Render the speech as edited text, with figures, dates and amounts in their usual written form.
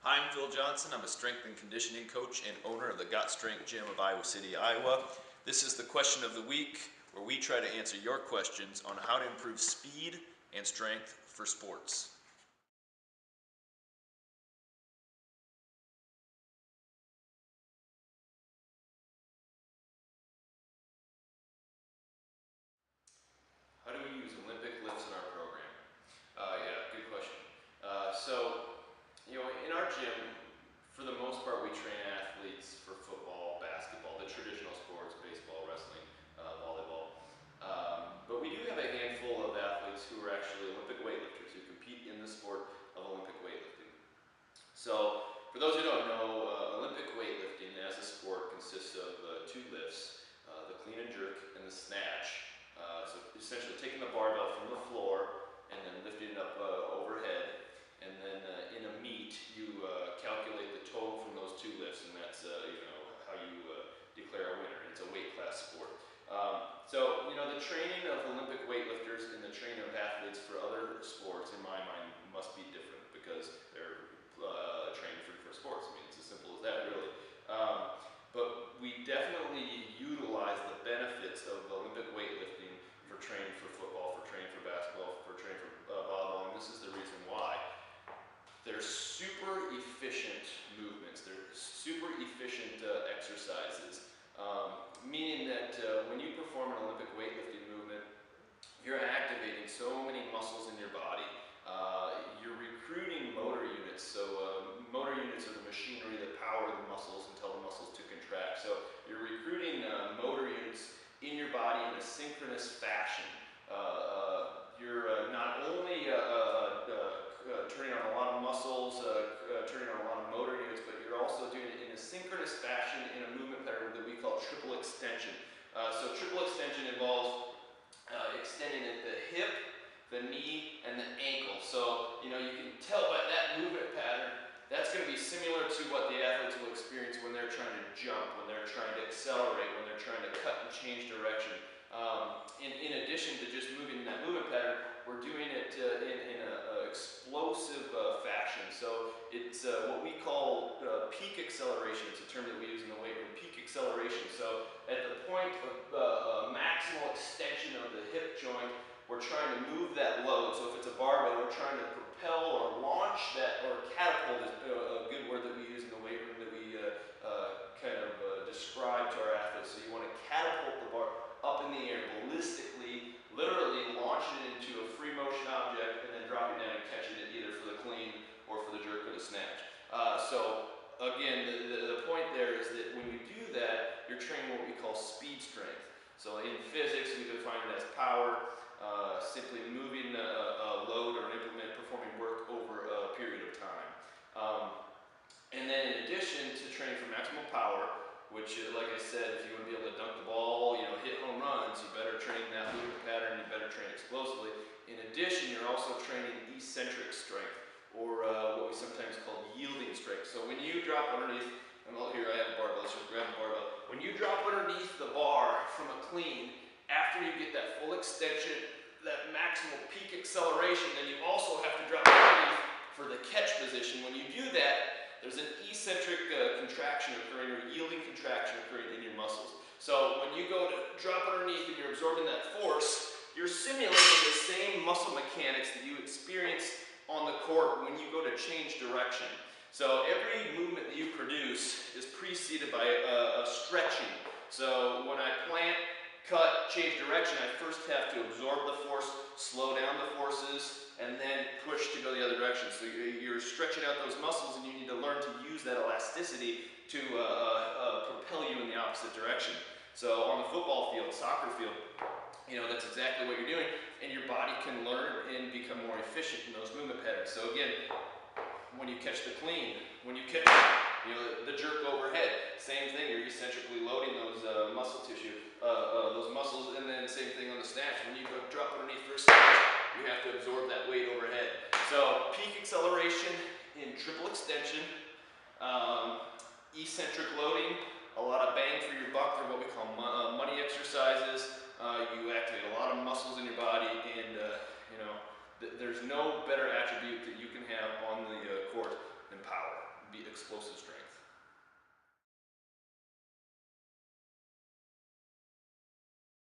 Hi, I'm Phil Johnson. I'm a strength and conditioning coach and owner of the Got Strength Gym of Iowa City, Iowa. This is the question of the week, where we try to answer your questions on how to improve speed and strength for sports. How do we use Olympic lifts in our program? Yeah, good question. In our gym, for the most part, we train athletes for football, basketball, the traditional sports, baseball, wrestling, volleyball. But we do have a handful of athletes who are actually Olympic weightlifters who compete in the sport of Olympic weightlifting. So, for those who don't know, Olympic weightlifting as a sport consists of two lifts, the clean and jerk and the snatch. So essentially taking the barbell from the floor and then lifting it up overhead, and then in a meet you calculate the total from those two lifts, and that's how you declare a winner. It's a weight class sport. The training of Olympic weightlifters and the training of athletes for other sports, in my mind, must be different because they're trained for different sports. I mean, it's as simple as that, really. But we definitely utilize the benefits of Olympic weightlifting for training for football, for training for basketball, for training for volleyball, and this is the reason why. They're super efficient movements. They're super efficient exercises, meaning that when you perform an Olympic weightlifting movement, you're activating so many muscles in your body. You're recruiting motor units. So motor units are the machinery that power the muscles and tell the muscles to contract. So you're recruiting motor units in your body in a synchronous fashion. You're not only turning on a lot of muscles, turning on a lot of motor units, but you're also doing it in a synchronous fashion in a movement pattern that we call triple extension. So triple extension involves extending at the hip, the knee, and the ankle. So, you can tell by that movement pattern, that's going to be similar to what the athletes will experience when they're trying to jump, when they're trying to accelerate, when they're trying to cut and change direction. In addition to just moving in that movement pattern, we're doing it in an explosive fashion. So it's what we call peak acceleration. It's a term that we use in the weight room, peak acceleration. So at the point of maximal extension of the hip joint, we're trying to move that load. So if it's a barbell, we're trying to propel or launch that, or catapult is a good word that we use in the weight room that we describe to our athletes. So you want to catapult the bar up in the air, ballistically, literally launching it into a free motion object and then dropping down and catching it either for the clean or for the jerk or the snatch. Again, the point there is that when you do that, you're training what we call speed strength. So in physics, we define it as power, simply moving a load or an implement, performing work over a period of time. And then in addition to training for maximal power, which, like I said, if you want to be able to dunk the ball, hit home runs, you better train that movement pattern, you better train explosively. In addition, you're also training eccentric strength, or what we sometimes call yielding strength. So when you drop underneath, here I have a barbell, let's just grab the barbell. When you drop underneath the bar from a clean, after you get that full extension, that maximal peak acceleration, then you also have to drop underneath for the catch position. When you do that, there's an eccentric contraction occurring, or yielding contraction occurring in your muscles. So when you go to drop underneath and you're absorbing that force, you're simulating the same muscle mechanics that you experience on the court when you go to change direction. So every movement that you produce is preceded by a stretching. So when I plant, cut, change direction, I first have to absorb the force, slow down the forces, and then push to go the other direction. So you're stretching out those muscles, and you need to learn to use that elasticity to propel you in the opposite direction. So on the football field, soccer field, that's exactly what you're doing, and your body can learn and become more efficient in those movement patterns. So again, when you catch the clean, when you catch the jerk overhead, same thing, you're eccentrically loading those muscle tissue, those muscles, and then same thing on the snatch. When you go drop underneath for a snatch, you have to absorb that weight overhead. So peak acceleration in triple extension, eccentric loading, a lot of bang for your buck. They're what we call money exercises. You activate a lot of muscles in your body, and there's no better attribute that you can have on the court than power. explosive strength.